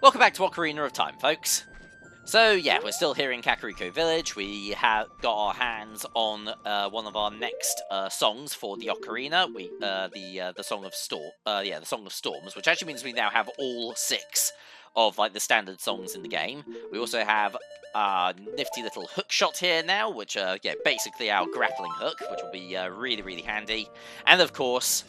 Welcome back to Ocarina of Time, folks. So yeah, we're still here in Kakariko Village. We have got our hands on one of our next songs for the Ocarina. The Song of Storm. The Song of Storms, which actually means we now have all 6 of like the standard songs in the game. We also have our nifty little hook shot here now, which basically our grappling hook, which will be really, really handy. And of course,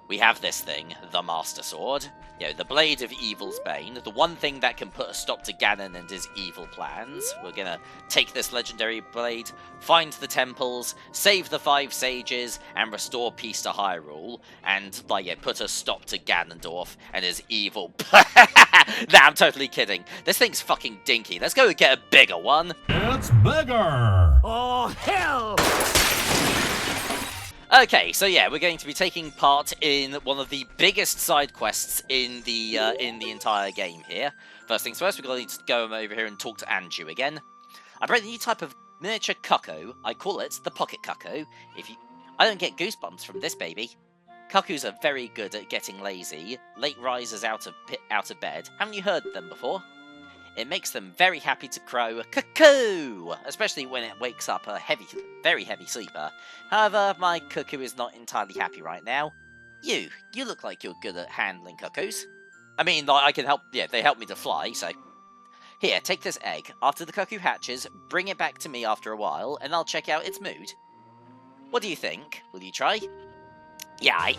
we have this thing, the Master Sword. You know, the Blade of Evil's Bane, the one thing that can put a stop to Ganon and his evil plans. We're gonna take this legendary blade, find the temples, save the 5 sages, and restore peace to Hyrule, and, put a stop to Ganondorf and his evil Nah, I'm totally kidding. This thing's fucking dinky. Let's go and get a bigger one. It's bigger! Oh, hell! Okay, so yeah, we're going to be taking part in one of the biggest side quests in the entire game here. First things first, we're going to go over here and talk to Anju again. I bred a new type of miniature cuckoo. I call it the pocket cuckoo. I don't get goosebumps from this baby. Cuckoos are very good at getting lazy, late risers out of bed. Haven't you heard them before? It makes them very happy to crow cuckoo, especially when it wakes up a very heavy sleeper. However, my cuckoo is not entirely happy right now. You look like you're good at handling cuckoos. I mean, I can help, they help me to fly, so... Here, take this egg. After the cuckoo hatches, bring it back to me after a while, and I'll check out its mood. What do you think? Will you try? Yeah,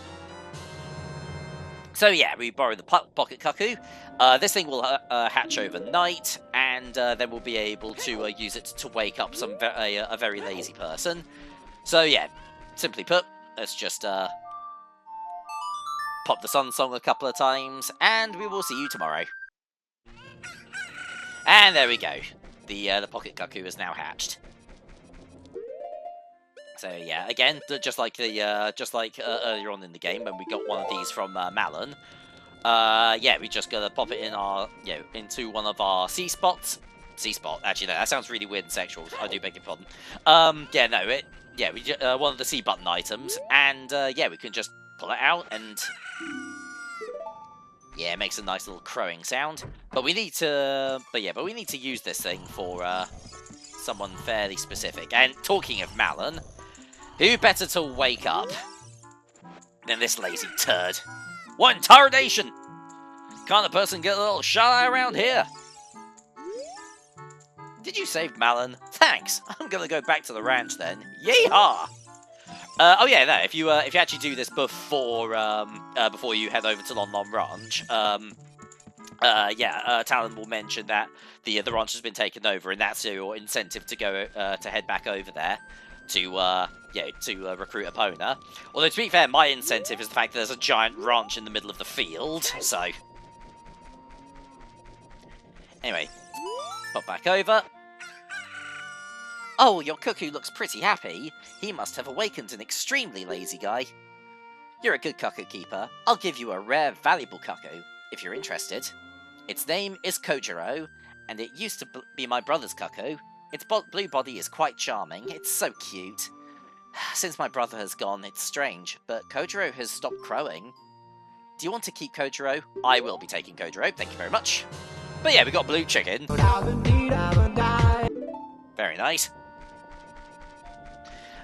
So yeah, we borrow the pocket cuckoo. This thing will hatch overnight, and then we'll be able to use it to wake up a very lazy person. So yeah, simply put, let's just pop the sun song a couple of times, and we will see you tomorrow. And there we go. The pocket cuckoo is now hatched. So yeah, again, just like earlier on in the game when we got one of these from Malon. We just gotta pop it in our into one of our C spots. C spot. Actually, no, that sounds really weird and sexual. I do beg your pardon. One of the C button items, and we can just pull it out, and it makes a nice little crowing sound. But we need to, we need to use this thing for someone fairly specific. And talking of Malon. Who better to wake up than this lazy turd? What in tarnation? Can't a person get a little shy around here? Did you save Malon? Thanks. I'm gonna go back to the ranch then. Yeehaw! If you actually do this before you head over to Lon Lon Ranch, Talon will mention that the ranch has been taken over, and that's your incentive to go to head back over there. To recruit Epona. Although, to be fair, my incentive is the fact that there's a giant ranch in the middle of the field, so... Anyway, pop back over. Oh, your cuckoo looks pretty happy. He must have awakened an extremely lazy guy. You're a good cuckoo keeper. I'll give you a rare, valuable cuckoo, if you're interested. Its name is Kojiro, and it used to be my brother's cuckoo. Its blue body is quite charming. It's so cute. Since my brother has gone, it's strange, but Kojiro has stopped crowing. Do you want to keep Kojiro? I will be taking Kojiro, thank you very much. But yeah, we got blue chicken. Very nice.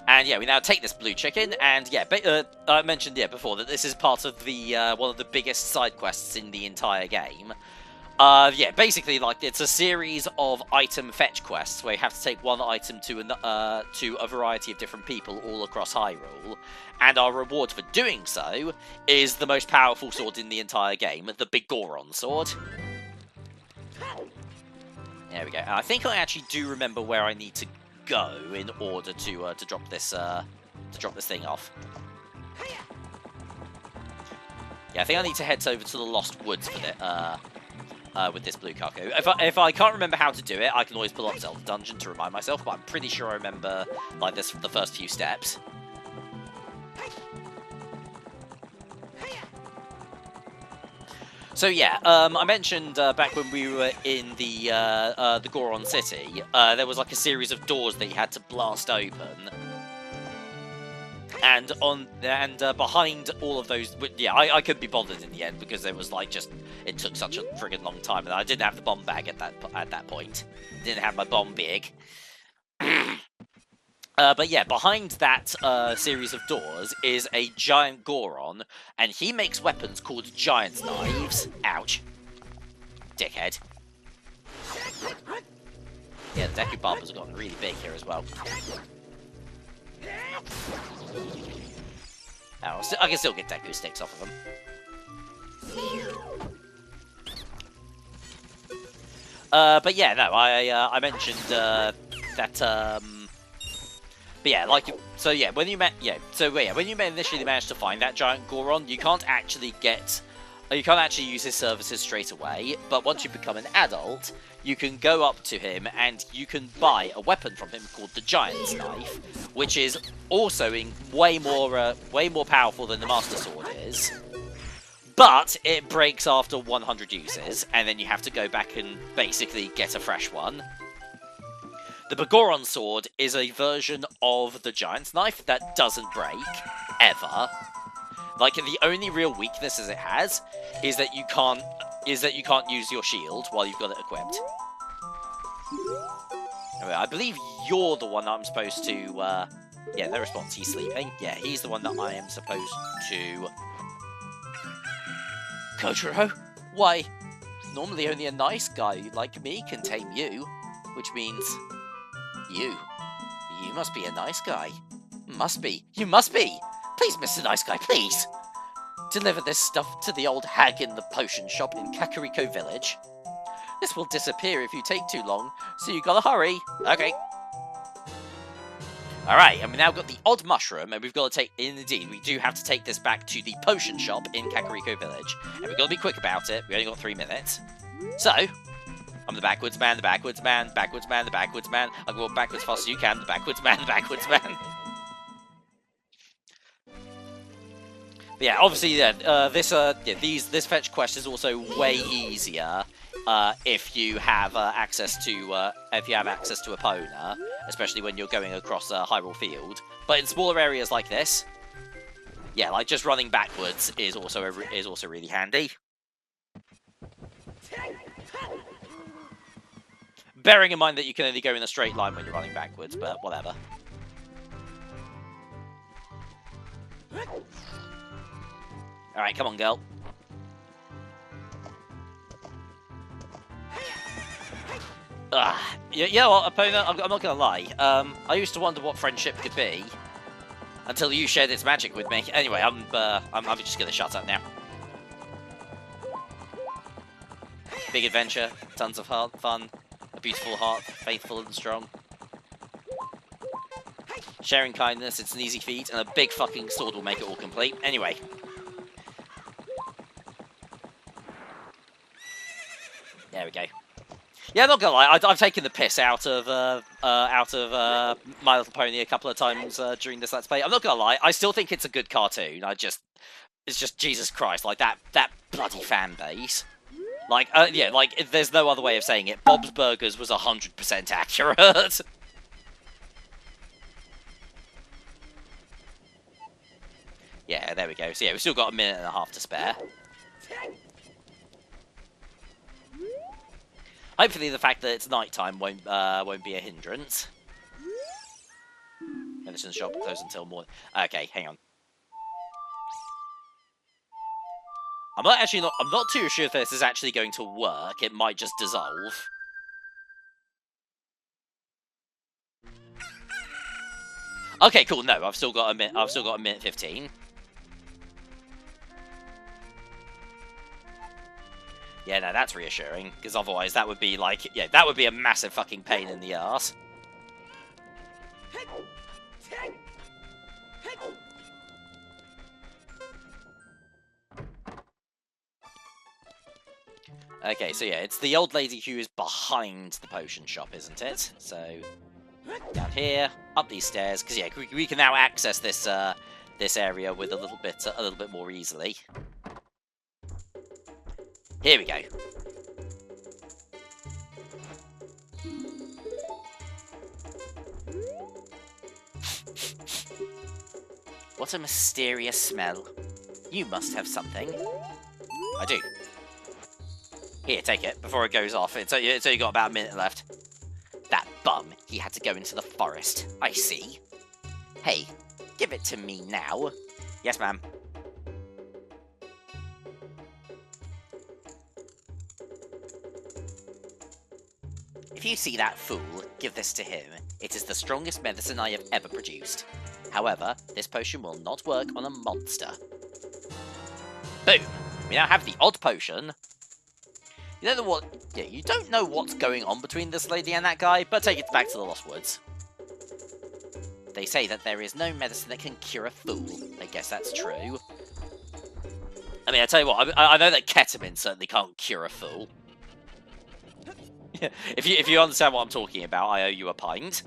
And yeah, we now take this blue chicken, and I mentioned before that this is part of the one of the biggest side quests in the entire game. Basically, it's a series of item fetch quests where you have to take one item to a variety of different people all across Hyrule, and our reward for doing so is the most powerful sword in the entire game, the Big Goron sword. There we go. I think I actually do remember where I need to go in order to drop this thing off. Yeah, I think I need to head over to the Lost Woods for it. With this blue cuckoo. If I can't remember how to do it, I can always pull up Zelda Dungeon to remind myself, but I'm pretty sure I remember this the first few steps. So yeah, I mentioned back when we were in the Goron City, there was a series of doors that you had to blast open. And behind all of those, yeah, I couldn't be bothered in the end because it was like it took such a friggin' long time, and I didn't have the bomb bag at that point. Didn't have my bomb big. But yeah, behind that series of doors is a giant Goron, and he makes weapons called giant's knives. Ouch. Dickhead. Yeah, the Deku Barbers have gotten really big here as well. Oh, I can still get Deku sticks off of them. But yeah, no, I mentioned that. But yeah, like, so yeah, when you initially managed to find that giant Goron, you can't actually use his services straight away. But once you become an adult, you can go up to him and you can buy a weapon from him called the Giant's Knife, which is also way more powerful than the Master Sword is. But it breaks after 100 uses, and then you have to go back and basically get a fresh one. The Begoron Sword is a version of the Giant's Knife that doesn't break, ever. Like, the only real weaknesses it has is that you can't use your shield while you've got it equipped. Anyway, I believe you're the one that I'm supposed to, yeah, no response, he's sleeping. Yeah, he's the one that I am supposed to... Kojiro? Why, normally only a nice guy like me can tame you, which means... You must be a nice guy. Must be. You must be! Please, Mr. Nice Guy, please! Deliver this stuff to the old hag in the potion shop in Kakariko Village. This will disappear if you take too long, so you gotta hurry. Okay. Alright, and we've now got the odd mushroom, and we've got to take... Indeed, we do have to take this back to the potion shop in Kakariko Village. And we've got to be quick about it. We only got 3 minutes. So... I'm the backwards man, the backwards man, backwards man, the backwards man. I'll go backwards fast as you can, the backwards man, the backwards man. But yeah, obviously, this fetch quest is also way easier if you have access to Epona, especially when you're going across Hyrule Field. But in smaller areas like this, yeah, like just running backwards is also really handy. Bearing in mind that you can only go in a straight line when you're running backwards, but whatever. Alright, come on, girl. You know what, Epona, I'm not gonna lie. I used to wonder what friendship could be until you shared its magic with me. Anyway, I'm just gonna shut up now. Big adventure, tons of fun. A beautiful heart, faithful and strong. Sharing kindness, it's an easy feat, and a big fucking sword will make it all complete. Anyway. There we go. Yeah, I'm not gonna lie, I've taken the piss out of My Little Pony a couple of times during this Let's Play. I'm not gonna lie, I still think it's a good cartoon. It's just Jesus Christ, like that bloody fan base. Like, yeah, like, there's no other way of saying it. Bob's Burgers was 100% accurate. Yeah, there we go. So yeah, we've still got 1.5 minutes to spare. Hopefully the fact that it's nighttime won't be a hindrance. Medicine shop closed until morning. Okay, hang on. I'm not too sure if this is actually going to work. It might just dissolve. Okay, cool. No, I've still got a minute. I've still got 1:15. Yeah, no, that's reassuring, because otherwise that would be like, yeah, that would be a massive fucking pain in the ass. Okay, so yeah, it's the old lady who is behind the potion shop, isn't it? So down here, up these stairs, because yeah, we can now access this this area with a little bit more easily. Here we go. What a mysterious smell. You must have something. I do. Here, take it, before it goes off. It's only got about a minute left. That bum, he had to go into the forest. I see. Hey, give it to me now. Yes, ma'am. If you see that fool, give this to him. It is the strongest medicine I have ever produced. However, this potion will not work on a monster. Boom! We now have the odd potion. You don't know what... Yeah, you don't know what's going on between this lady and that guy, but take it back to the Lost Woods. They say that there is no medicine that can cure a fool. I guess that's true. I mean, I tell you what, I know that ketamine certainly can't cure a fool. If you understand what I'm talking about, I owe you a pint.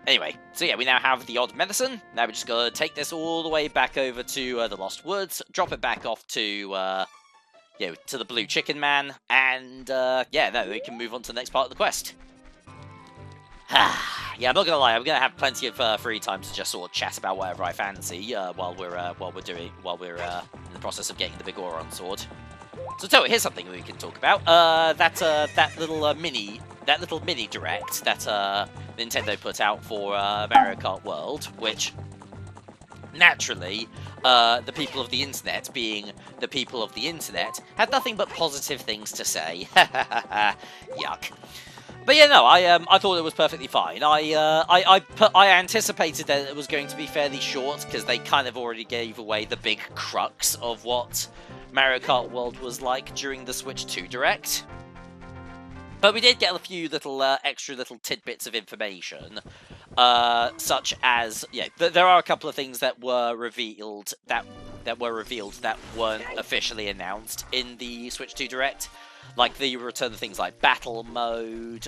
Anyway, so yeah, we now have the odd medicine. Now we just gotta take this all the way back over to the Lost Woods, drop it back off to, to the Blue Chicken Man, and, yeah, no, we can move on to the next part of the quest. Yeah, I'm not gonna lie, I'm gonna have plenty of free time to just sort of chat about whatever I fancy while we're in the process of getting the big Auron sword. So here's something we can talk about. That little mini direct that Nintendo put out for Mario Kart World, which naturally the people of the internet, being the people of the internet, had nothing but positive things to say. Yuck. But yeah, no, I thought it was perfectly fine. I anticipated that it was going to be fairly short because they kind of already gave away the big crux of what Mario Kart World was like during the Switch 2 Direct. But we did get a few little extra little tidbits of information, such as there are a couple of things that were revealed that weren't officially announced in the Switch 2 Direct. Like the return of things like battle mode.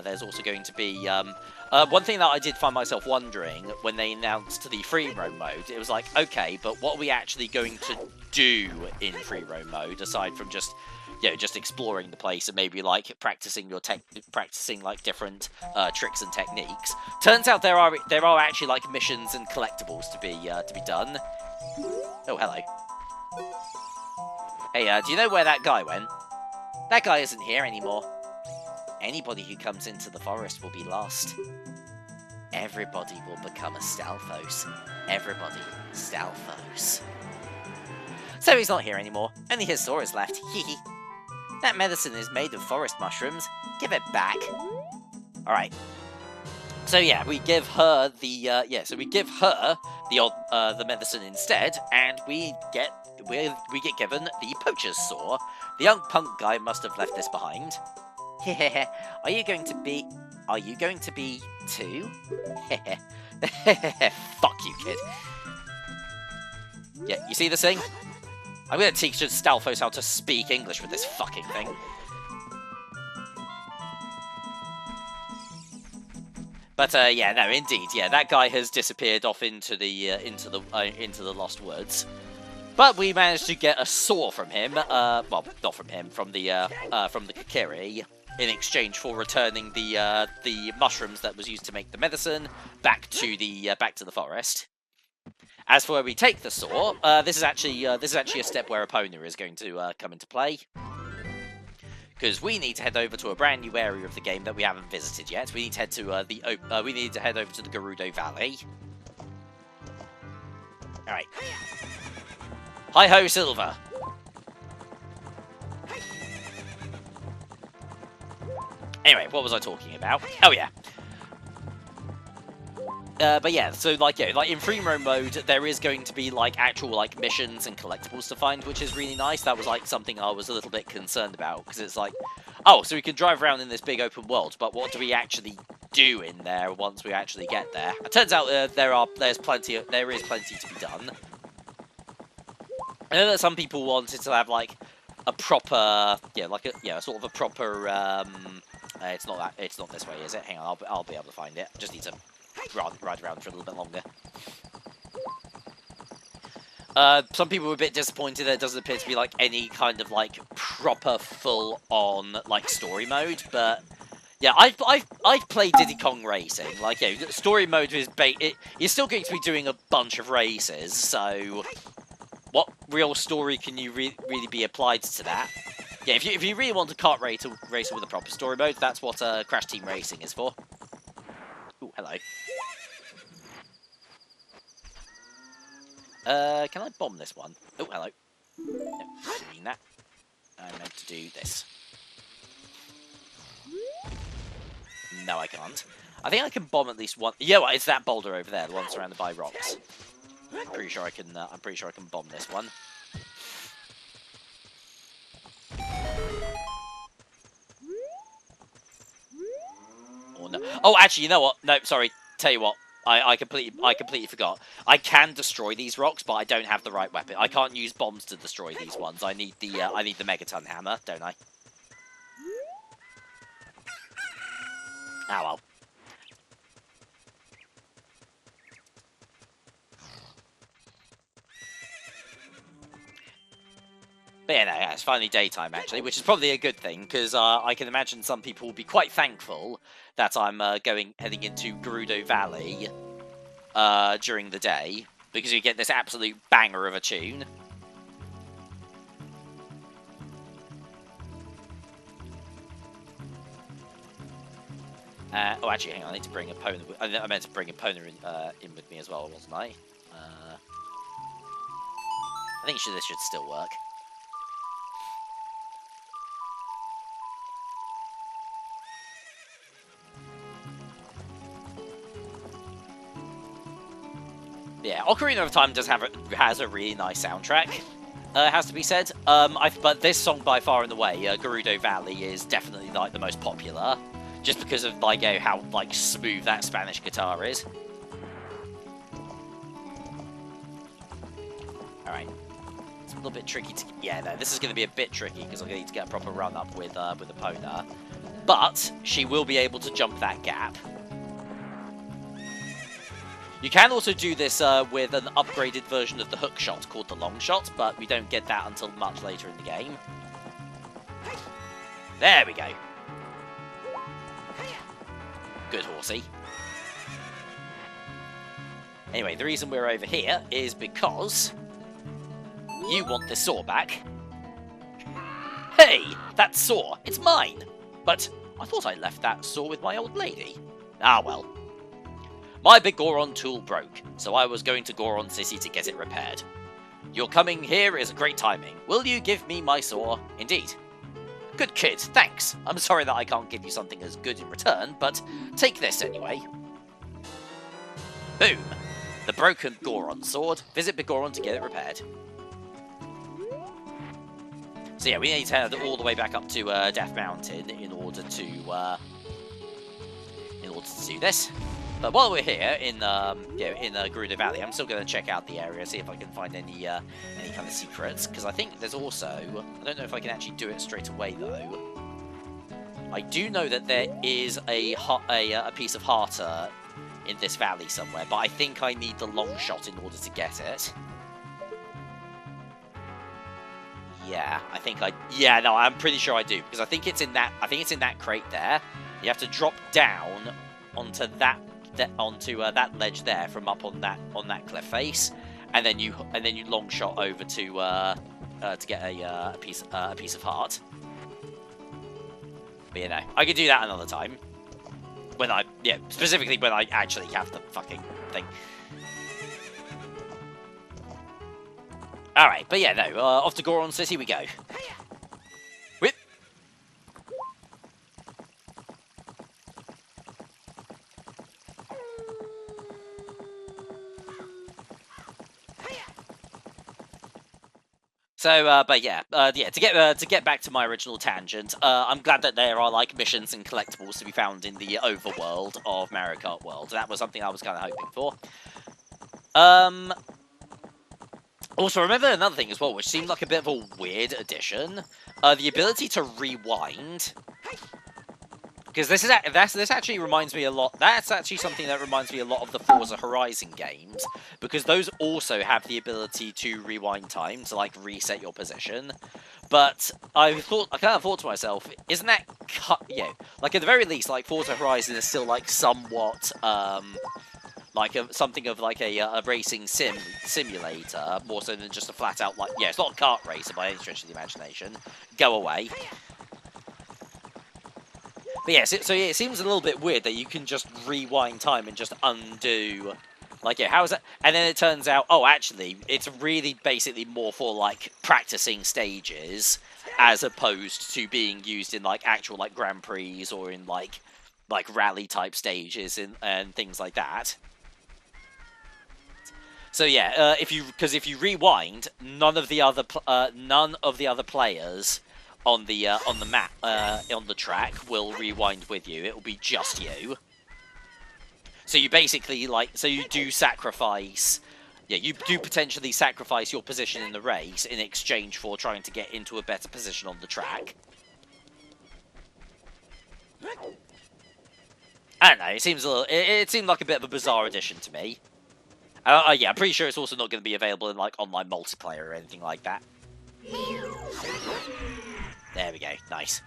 There's also going to be one thing that I did find myself wondering when they announced the free roam mode. It was like, okay, but what are we actually going to do in free roam mode aside from just exploring the place and maybe like practicing like different tricks and techniques? Turns out there are actually like missions and collectibles to be done. Oh, hello. Hey, do you know where that guy went? That guy isn't here anymore. Anybody who comes into the forest will be lost. Everybody will become a Stalfos. Everybody, Stalfos. So he's not here anymore. Only his sword is left. Hee. That medicine is made of forest mushrooms. Give it back. Alright. So yeah, we give her the the medicine instead, and we get given the poacher's saw. The young punk guy must have left this behind. Are you going to be too? Fuck you, kid. Yeah, you see this thing? I'm gonna teach Stalfos how to speak English with this fucking thing. But yeah, no, indeed, yeah, that guy has disappeared off into the Lost Woods. But we managed to get a saw from him. Well, not from him, from the Kokiri, in exchange for returning the mushrooms that was used to make the medicine back to the forest. As for where we take the saw, this is actually a step where Epona is going to come into play. Because we need to head over to a brand new area of the game that we haven't visited yet. We need to head to head over to the Gerudo Valley. All right. Hi ho, Silver. Anyway, what was I talking about? Oh yeah. But yeah, so like in free roam mode, there is going to be like actual like missions and collectibles to find, which is really nice. That was like something I was a little bit concerned about, because it's like, oh, so we can drive around in this big open world, but what do we actually do in there once we actually get there? It turns out there is plenty to be done. I know that some people wanted to have like a proper, sort of a proper. It's not this way, is it? Hang on, I'll be able to find it. Just need to ride around for a little bit longer. Some people were a bit disappointed that it doesn't appear to be like any kind of like proper full-on like story mode, but Yeah, I've played Diddy Kong Racing. Like, yeah, story mode is you're still going to be doing a bunch of races. So, what real story can you really be applied to that? Yeah, if you really want a kart racer with a proper story mode, that's what Crash Team Racing is for. Ooh, hello. Can I bomb this one? Oh, hello. No, not doing that. I meant to do this. No, I can't. I think I can bomb at least one. Yeah, well, it's that boulder over there, the one surrounded by rocks. I'm pretty sure I can. I'm pretty sure I can bomb this one. Or no. Oh, actually, you know what? No, sorry. Tell you what. I completely forgot. I can destroy these rocks, but I don't have the right weapon. I can't use bombs to destroy these ones. I need the megaton hammer, don't I? Oh well. But yeah, no, yeah, it's finally daytime actually, which is probably a good thing because I can imagine some people will be quite thankful that I'm heading into Gerudo Valley during the day because you get this absolute banger of a tune. Oh, actually, hang on, I need to bring Epona. I meant to bring Epona in with me as well, wasn't I? I think this should still work. Yeah, Ocarina of Time has a really nice soundtrack. Has to be said. But this song by far and away, Gerudo Valley, is definitely like the most popular, just because of like how like smooth that Spanish guitar is. All right, it's a little bit tricky to. Yeah, no, this is going to be a bit tricky because I'm going to need to get a proper run up with Epona, but she will be able to jump that gap. You can also do this with an upgraded version of the hook shot called the long shot, but we don't get that until much later in the game. There we go. Good horsey. Anyway, the reason we're over here is because you want this saw back. Hey, that saw, it's mine. But I thought I left that saw with my old lady. Ah well. My big Goron tool broke, so I was going to Goron City to get it repaired. Your coming here is great timing. Will you give me my saw? Indeed. Good kid, thanks. I'm sorry that I can't give you something as good in return, but take this anyway. Boom. The broken Goron sword. Visit Big Goron to get it repaired. So yeah, we need to head all the way back up to Death Mountain in order to do this. But while we're here in Gerudo Valley, I'm still going to check out the area, see if I can find any kind of secrets. Because I think there's also, I don't know if I can actually do it straight away though. I do know that there is a piece of Harta in this valley somewhere, but I think I need the long shot in order to get it. Yeah, no, I'm pretty sure I do because I think it's in that crate there. You have to drop down onto that ledge there from up on that cliff face, and then you long shot over to get a piece of heart. But you know, I could do that another time specifically when I actually have the fucking thing. All right, but yeah, no, off to Goron City we go. Whip. So, but yeah, to get back to my original tangent, I'm glad that there are like missions and collectibles to be found in the overworld of Mario Kart World. That was something I was kind of hoping for. Also, remember another thing as well, which seemed like a bit of a weird addition. The ability to rewind Because this actually reminds me a lot. That's actually something that reminds me a lot of the Forza Horizon games, because those also have the ability to rewind time to like reset your position. But I kind of thought to myself, isn't that like at the very least, like Forza Horizon is still like somewhat like something of like a racing simulator, more so than just a flat out like it's not a kart racer by any stretch of the imagination. Go away. But yeah, so yeah, it seems a little bit weird that you can just rewind time and just undo. Like, yeah, how is that? And then it turns out, oh, actually, it's really basically more for, like, practicing stages as opposed to being used in, like, actual, like, Grand Prix or in, like rally-type stages and things like that. So yeah, if you rewind, none of the other players on the map on the track will rewind with you. It will be just you. So you basically you do sacrifice. Yeah, you do potentially sacrifice your position in the race in exchange for trying to get into a better position on the track. I don't know. It seems a little. It seemed like a bit of a bizarre addition to me. Yeah, I'm pretty sure it's also not going to be available in like online multiplayer or anything like that. There we go. Nice.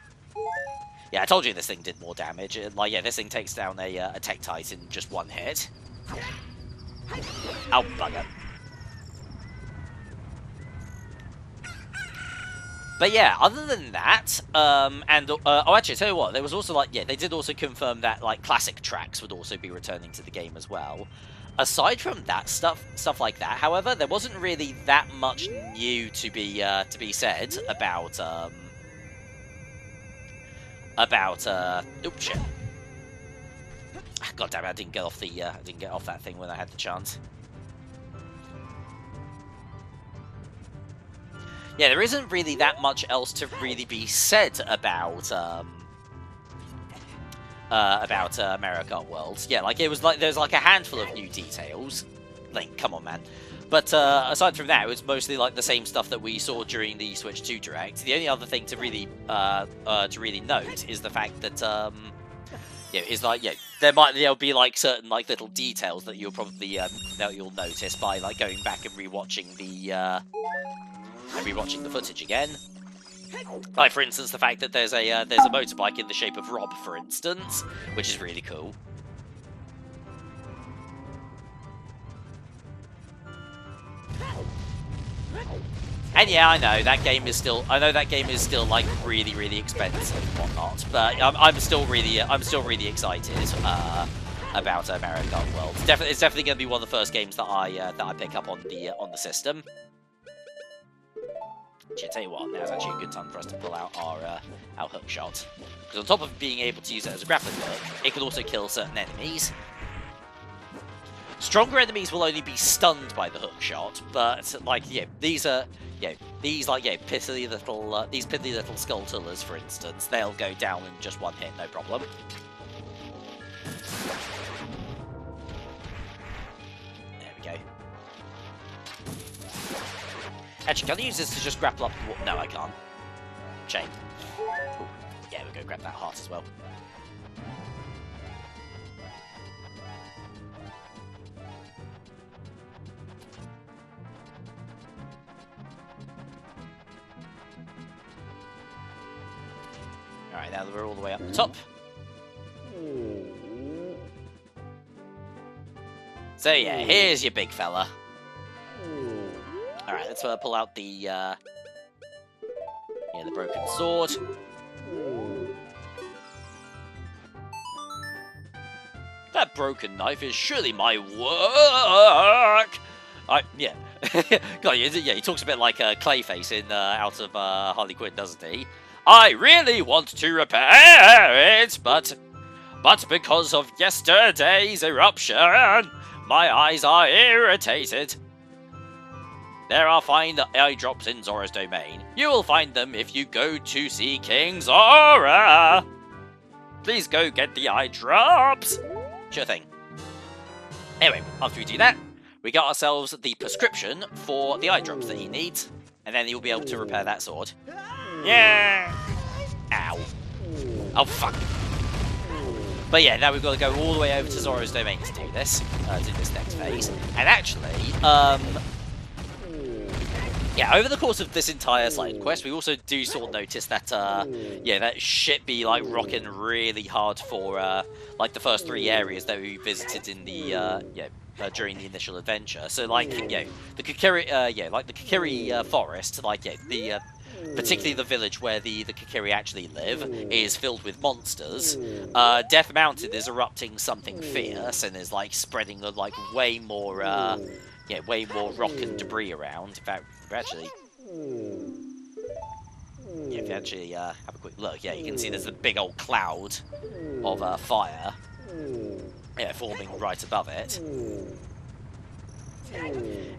Yeah, I told you this thing did more damage. Like, yeah, this thing takes down a Tech Titan in just one hit. Oh, bugger. But yeah, other than that, oh, actually, tell you what, there was also like, yeah, they did also confirm that like classic tracks would also be returning to the game as well. Aside from that stuff like that, however, there wasn't really that much new to be said about oops, shit. God damn it, I didn't get off that thing when I had the chance. Yeah, there isn't really that much else to really be said about Mario Kart World. Yeah, like there's like a handful of new details. Link, come on, man. But aside from that, it was mostly like the same stuff that we saw during the Switch 2 Direct. The only other thing to really note is the fact that there'll be like certain like little details that you'll probably that you'll notice by like going back and rewatching the footage again. Like, for instance, the fact that there's a motorbike in the shape of Rob, for instance, which is really cool. And yeah, I know that game is still like really, really expensive and whatnot, but I'm still really excited about Mario Kart World. It's definitely going to be one of the first games that I pick up on the system. Actually, I tell you what, now's actually a good time for us to pull out our hook shot, because on top of being able to use it as a grappling hook, it can also kill certain enemies. Stronger enemies will only be stunned by the hook shot, but like these pithy little skulltulas, for instance, they'll go down in just one hit, no problem. There we go. Actually, can I use this to just grapple up? No, I can't. Shame. Ooh. Yeah, we'll go grab that heart as well. Alright, now that we're all the way up the top. So yeah, here's your big fella. Alright, let's pull out the broken sword. That broken knife is surely my work! Yeah. God, yeah, he talks a bit like Clayface in out of Harley Quinn, doesn't he? I really want to repair it, but because of yesterday's eruption, my eyes are irritated. There are fine eye drops in Zora's domain. You will find them if you go to see King Zora. Please go get the eye drops. Sure thing. Anyway, after we do that, we got ourselves the prescription for the eye drops that he needs, and then he'll be able to repair that sword. Yeah! Ow. Oh, fuck. But yeah, now we've got to go all the way over to Zora's Domain to do this next phase. And actually, yeah, over the course of this entire side quest, we also do sort of notice that, yeah, that shit be, like, rocking really hard for, like, the first 3 areas that we visited in the, during the initial adventure. So, like, the Kokiri, like, the Kokiri forest, like, particularly the village where the Kokiri actually live, is filled with monsters. Death Mountain is erupting something fierce and is, like, spreading, like, way more rock and debris around. In fact, if you actually have a quick look, yeah, you can see there's a big old cloud of fire, forming right above it.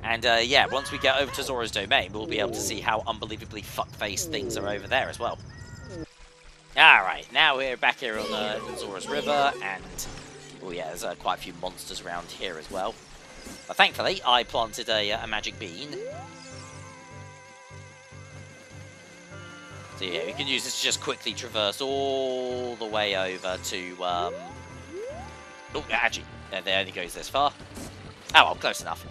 And yeah, once we get over to Zora's Domain, we'll be able to see how unbelievably fuck-faced things are over there as well. Alright, now we're back here on Zora's River, and oh yeah, there's quite a few monsters around here as well. But thankfully, I planted a magic bean. So yeah, we can use this to just quickly traverse all the way over to, oh, actually, it only goes this far. Oh, well, close enough.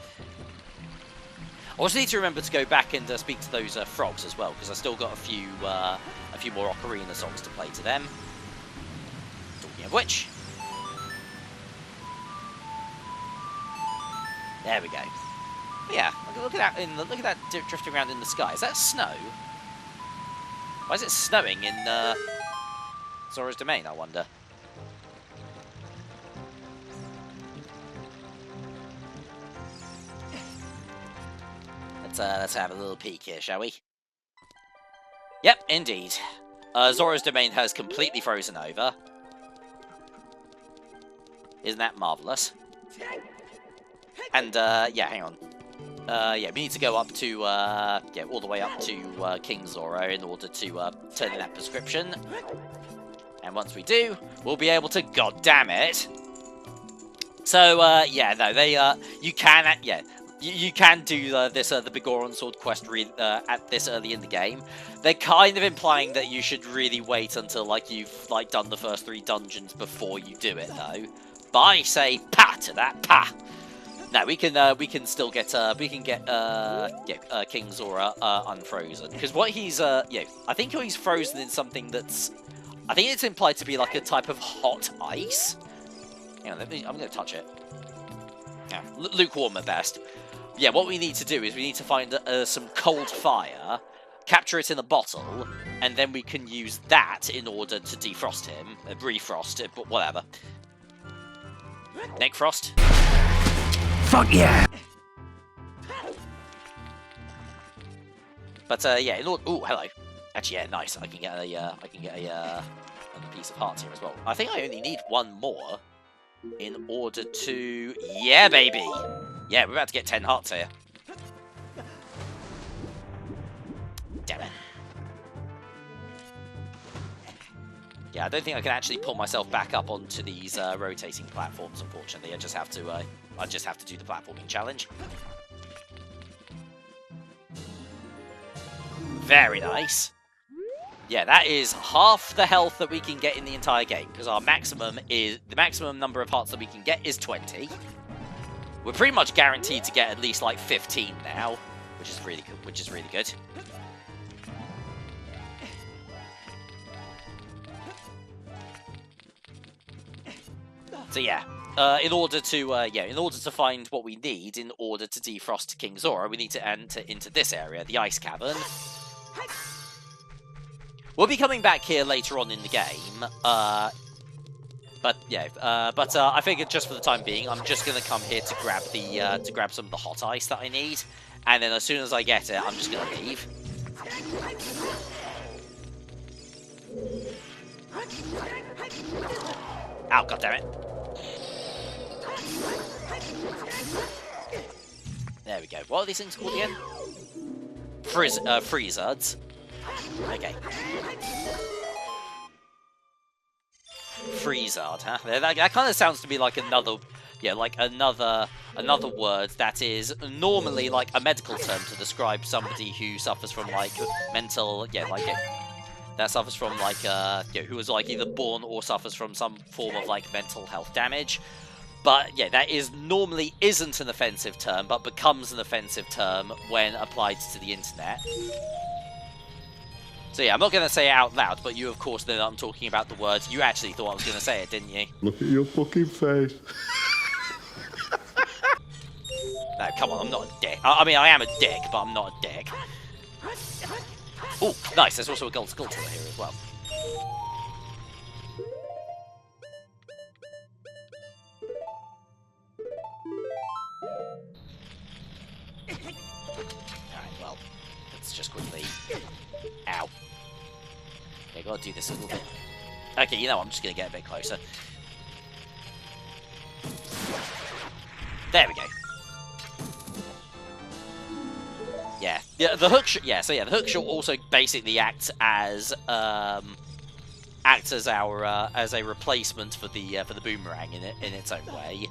I also need to remember to go back and speak to those frogs as well, because I still got a few more Ocarina songs to play to them. Talking of which, there we go. But yeah, look at that! Look at that drifting around in the sky. Is that snow? Why is it snowing in Zora's Domain, I wonder? Let's have a little peek here, shall we? Yep, indeed. Zora's Domain has completely frozen over. Isn't that marvellous? And, yeah, hang on. Yeah, we need to go up to, all the way up to King Zora in order to turn in that prescription. And once we do, we'll be able to, god damn it. So, yeah, no, you can, you can do this, the Bigoron Sword quest at this early in the game. They're kind of implying that you should really wait until, like, you've, like, done the first 3 dungeons before you do it, though. But I say, pa to that, pa! No, we can still get King Zora unfrozen, because what he's I think he's frozen in something that's, I think it's implied to be like a type of hot ice. Hang on, I'm gonna touch it. Yeah, lukewarm at best. Yeah, what we need to do is we need to find some cold fire, capture it in a bottle, and then we can use that in order to defrost him, refrost it, but whatever. Neck frost. Fuck yeah! But yeah, in order, ooh, hello. Actually, yeah, nice. I can get a piece of heart here as well. I think I only need 1 more in order to, yeah, baby. Yeah, we're about to get 10 hearts here. Damn it. Yeah, I don't think I can actually pull myself back up onto these rotating platforms, unfortunately. I just have to do the platforming challenge. Very nice. Yeah, that is half the health that we can get in the entire game, because our maximum number of hearts that we can get is 20. We're pretty much guaranteed to get at least like 15 now, which is really good. So yeah, in order to find what we need in order to defrost King Zora, we need to enter into this area, the Ice Cavern. We'll be coming back here later on in the game, but yeah, I figured just for the time being, I'm just gonna come here to grab some of the hot ice that I need, and then as soon as I get it, I'm just gonna leave. Ow, goddammit. There we go. What are these things called again? Freezards. Okay. Freezard, huh? That kind of sounds to me like another word that is normally like a medical term to describe somebody who suffers from like mental, that suffers from like who was like either born or suffers from some form of like mental health damage. But yeah, that normally isn't an offensive term, but becomes an offensive term when applied to the internet. So yeah, I'm not going to say it out loud, but you of course know that I'm talking about the words. You actually thought I was going to say it, didn't you? Look at your fucking face. No, come on, I'm not a dick. I mean, I am a dick, but I'm not a dick. Oh, nice, there's also a gold skull here as well. Alright, well, let's just quickly... Ow. Okay, gotta do this a little bit. Okay, you know, I'm just gonna get a bit closer. There we go. Yeah, the hook shot. Yeah, so yeah, the hook shot also basically acts as our as a replacement for the boomerang in its own way.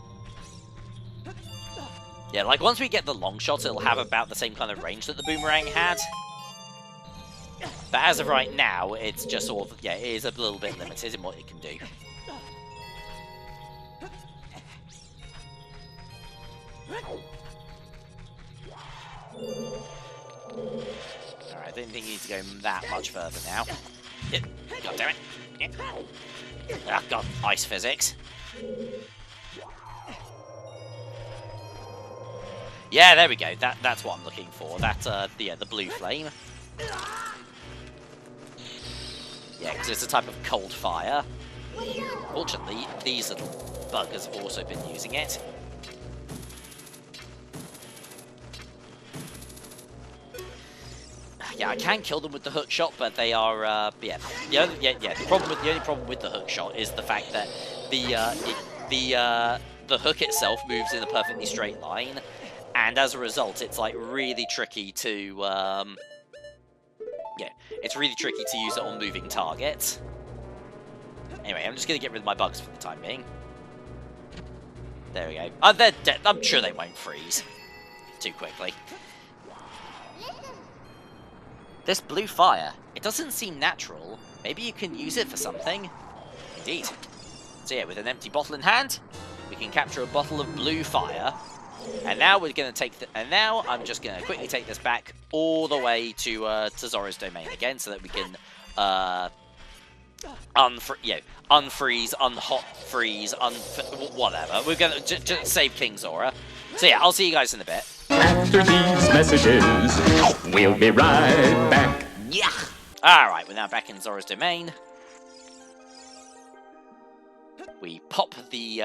Yeah, like once we get the long shot, it'll have about the same kind of range that the boomerang had. But as of right now, it's just sort of, yeah, it is a little bit limited in what it can do. Alright, I don't think you need to go that much further now. God damn it. Ah, God, ice physics. Yeah, there we go. That's what I'm looking for. That's the blue flame. Yeah, because it's a type of cold fire. Fortunately, these little buggers have also been using it. Yeah, I can kill them with the hook shot, but they are, yeah. The only problem with the hook shot is the fact that the hook itself moves in a perfectly straight line, and as a result, it's like really tricky to, yeah, it's really tricky to use it on moving targets. Anyway, I'm just gonna get rid of my bugs for the time being. There we go. They're dead. I'm sure they won't freeze too quickly. This blue fire, it doesn't seem natural. Maybe you can use it for something. Indeed. So yeah, with an empty bottle in hand, we can capture a bottle of blue fire. And now we're gonna take and now I'm just gonna quickly take this back all the way to Zora's domain again, so that we can unfreeze, unhot freeze, whatever. We're gonna just save King Zora. So yeah, I'll see you guys in a bit. After these messages, we'll be right back. Yeah. Alright, we're now back in Zora's domain. We pop the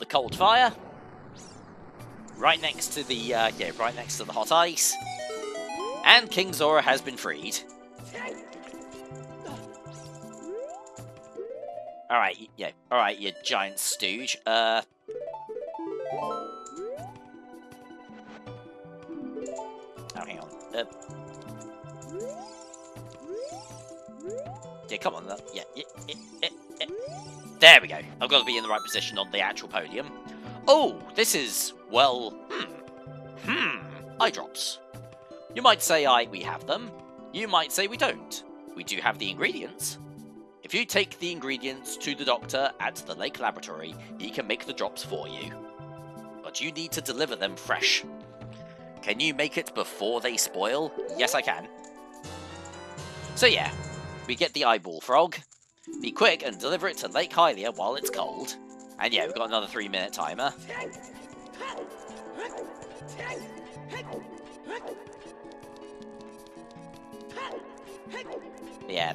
cold fire. Right next to the right next to the hot ice. And King Zora has been freed. Alright, yeah. Alright, you giant stooge. Oh, hang on. Yeah, come on. Yeah. There we go. I've got to be in the right position on the actual podium. Oh, this is, well, eye drops. You might say we have them. You might say we don't. We do have the ingredients. If you take the ingredients to the doctor at the lake laboratory, he can make the drops for you. But you need to deliver them fresh. Can you make it before they spoil? Yes, I can. So yeah, we get the eyeball frog. Be quick and deliver it to Lake Hylia while it's cold. And yeah, we've got another 3-minute timer. Yeah,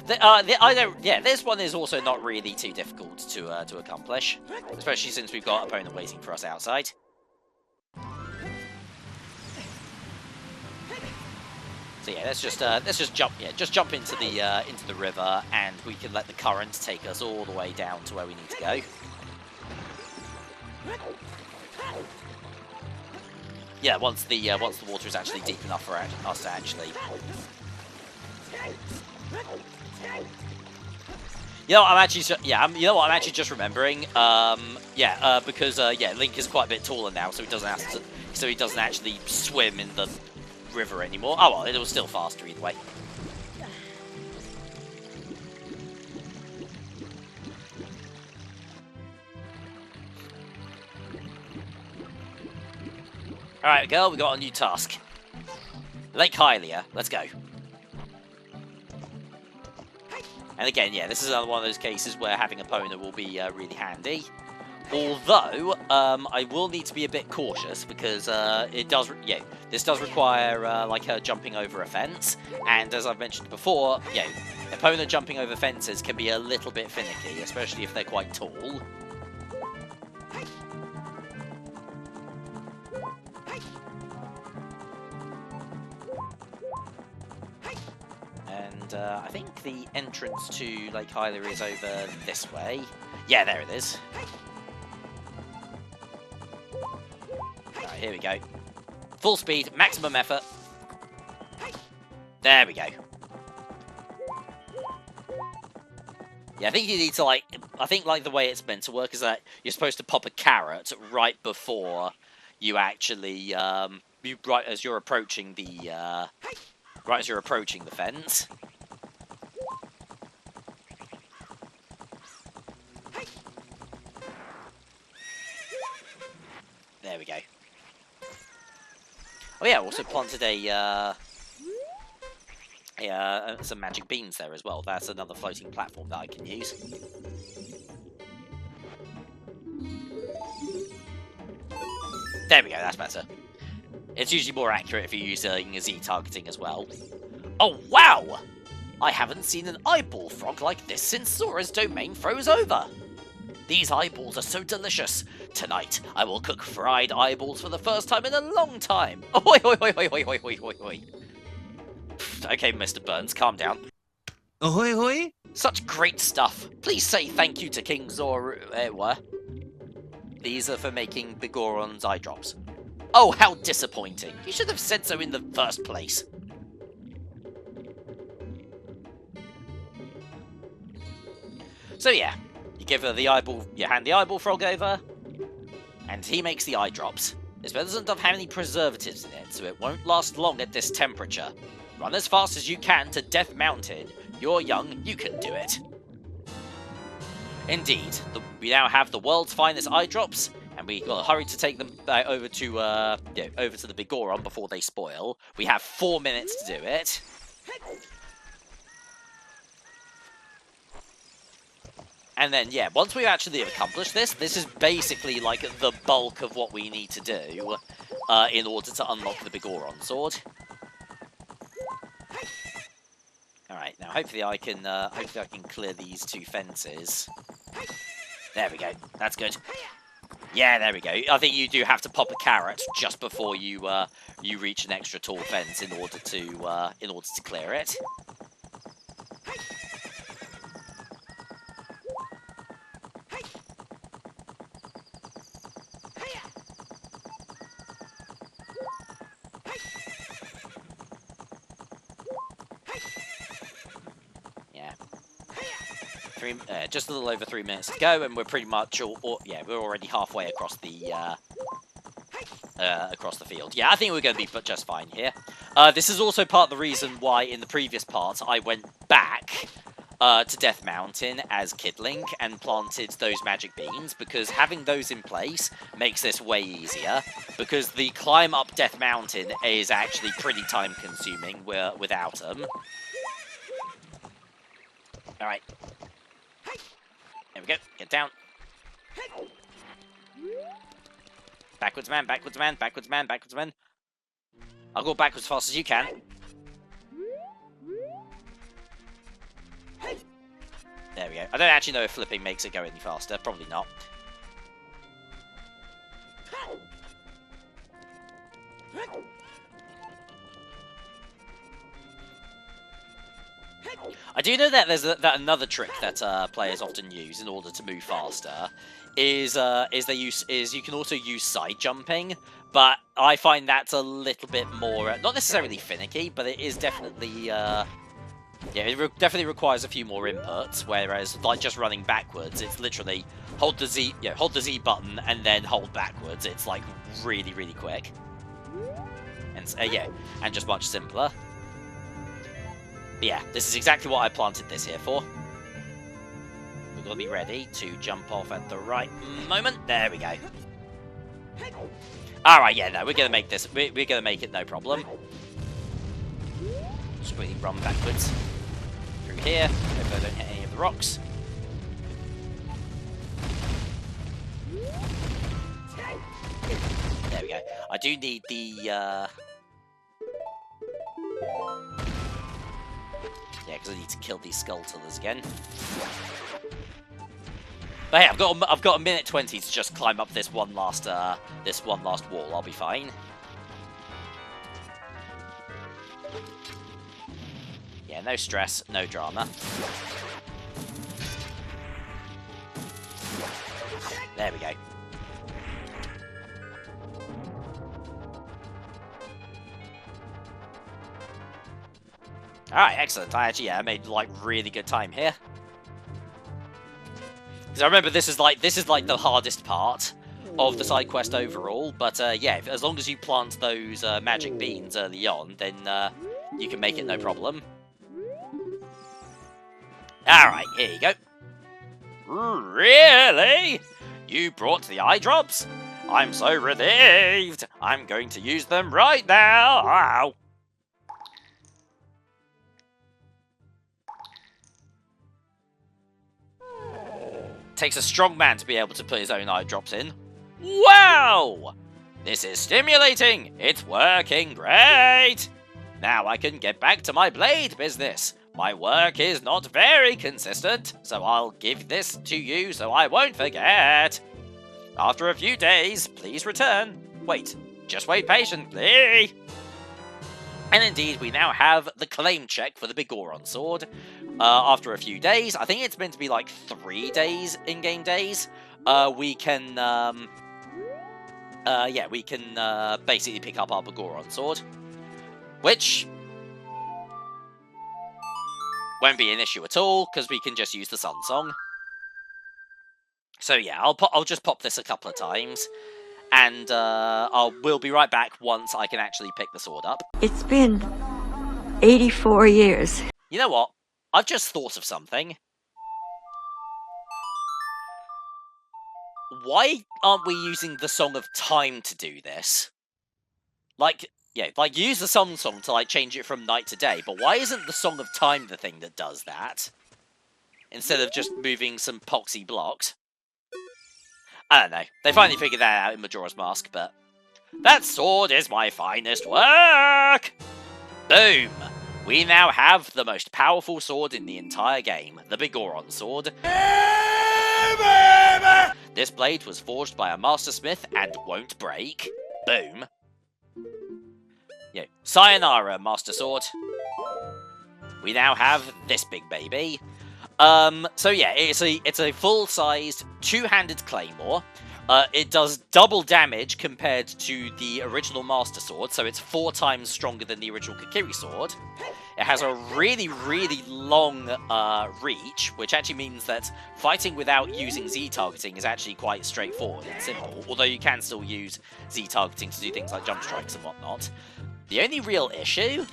this one is also not really too difficult to accomplish, especially since we've got an opponent waiting for us outside. So yeah, let's just jump into the river, and we can let the current take us all the way down to where we need to go. Yeah, once the water is actually deep enough for us to actually. You know what, I'm actually just remembering. Because Link is quite a bit taller now, so he doesn't actually swim in the river anymore. Oh well, it was still faster either way. Alright, girl, we got a new task. Lake Hylia. Let's go. And again, yeah, this is another one of those cases where having a Pona will be really handy. Although, I will need to be a bit cautious because this does require like her jumping over a fence, and as I've mentioned before, Epona jumping over fences can be a little bit finicky, especially if they're quite tall. And I think the entrance to Lake Hylia is over this way. Yeah, there it is. Alright, here we go. Full speed, maximum effort. There we go. Yeah, I think you need to, like, the way it's meant to work is that you're supposed to pop a carrot right before you actually, right as you're approaching the fence. There we go. Oh yeah, also planted some magic beans there as well. That's another floating platform that I can use. There we go, that's better. It's usually more accurate if you're using Z-targeting as well. Oh wow! I haven't seen an eyeball frog like this since Sora's domain froze over. These eyeballs are so delicious. Tonight, I will cook fried eyeballs for the first time in a long time. Oi, oi, oi, oi, oi, oi, oi, oi, oi. Okay, Mr. Burns, calm down. Ahoy, hoy! Such great stuff. Please say thank you to King Zora. These are for making Bigoron's eye drops. Oh, how disappointing. You should have said so in the first place. So yeah, you give her the eyeball, you hand the eyeball frog over, and he makes the eye drops. This doesn't have any preservatives in it, so it won't last long at this temperature. Run as fast as you can to Death Mountain. You're young, you can do it. Indeed, we now have the world's finest eye drops, and we gotta hurry to take them over to the Bigoron before they spoil. We have 4 minutes to do it. And then, yeah, once we actually accomplish this, this is basically like the bulk of what we need to do in order to unlock the Bigoron sword. Alright, now hopefully I can clear these two fences. There we go. That's good. Yeah, there we go. I think you do have to pop a carrot just before you you reach an extra tall fence in order to clear it. Just a little over 3 minutes to go, and we're pretty much we're already halfway across the field. Yeah, I think we're going to be just fine here. This is also part of the reason why in the previous part I went back to Death Mountain as Kid Link and planted those magic beans, because having those in place makes this way easier, because the climb up Death Mountain is actually pretty time consuming without them. Alright. There we go. Get down. Backwards man, backwards man, backwards man, backwards man. I'll go backwards as fast as you can. There we go. I don't actually know if flipping makes it go any faster. Probably not. I do know that there's another trick that players often use in order to move faster is you can also use side jumping, but I find that's a little bit more not necessarily finicky, but it is definitely it definitely requires a few more inputs. Whereas like just running backwards, it's literally hold the Z button and then hold backwards. It's like really quick, and and just much simpler. But yeah, this is exactly what I planted this here for. We've got to be ready to jump off at the right moment. There we go. Alright, yeah, no, we're gonna make this, we're gonna make it no problem. Just quickly run backwards through here. Hope I don't hit any of the rocks. There we go. I do need the, yeah, because I need to kill these Skulltulas again. But hey, I've got a minute 20 to just climb up this one last wall. I'll be fine. Yeah, no stress, no drama. There we go. Alright, excellent. I made like really good time here. Because I remember this is like the hardest part of the side quest overall. But yeah, as long as you plant those magic beans early on, then you can make it no problem. Alright, here you go. Really? You brought the eye drops? I'm so relieved. I'm going to use them right now. Ow. Takes a strong man to be able to put his own eye drops in. Wow! This is stimulating! It's working great! Now I can get back to my blade business. My work is not very consistent, so I'll give this to you so I won't forget. After a few days, please return. Wait, just wait patiently. And indeed, we now have the claim check for the Bigoron sword. After a few days, I think it's meant to be like 3 days in-game days, we can, basically pick up our Bigoron sword. Which won't be an issue at all, because we can just use the Sun Song. So yeah, I'll just pop this a couple of times. And we'll be right back once I can actually pick the sword up. It's been 84 years. You know what? I've just thought of something. Why aren't we using the Song of Time to do this? Like, yeah, like use the Sun Song to like change it from night to day, but why isn't the Song of Time the thing that does that? Instead of just moving some poxy blocks. I don't know. They finally figured that out in Majora's Mask, but... That sword is my finest work! Boom! We now have the most powerful sword in the entire game, the Bigoron sword. This blade was forged by a master smith and won't break. Boom. Yeah. Sayonara, Master Sword. We now have this big baby. So yeah, it's a full-sized, two-handed claymore. It does double damage compared to the original Master Sword, so it's 4 times stronger than the original Kokiri Sword. It has a really, really long reach, which actually means that fighting without using Z-targeting is actually quite straightforward and simple, although you can still use Z-targeting to do things like jump strikes and whatnot. The only real issue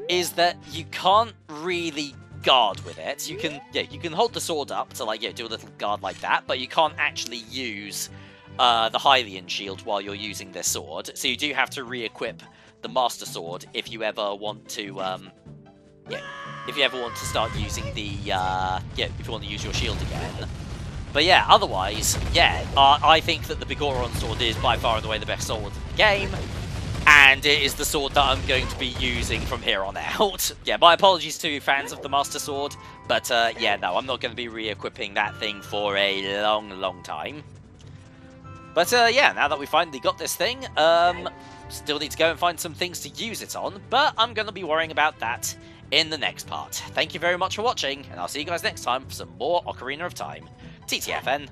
is that you can't really guard with it. You can hold the sword up to like do a little guard like that, but you can't actually use the Hylian shield while you're using this sword. So you do have to re-equip the Master Sword if you ever want to if you ever want to start using the if you want to use your shield again. But yeah, otherwise, I think that the Bigoron sword is by far and away the best sword in the game. And it is the sword that I'm going to be using from here on out. Yeah, my apologies to fans of the Master Sword, but yeah, no, I'm not going to be re-equipping that thing for a long, long time. But yeah, now that we finally got this thing, still need to go and find some things to use it on, but I'm going to be worrying about that in the next part. Thank you very much for watching, and I'll see you guys next time for some more Ocarina of Time. TTFN.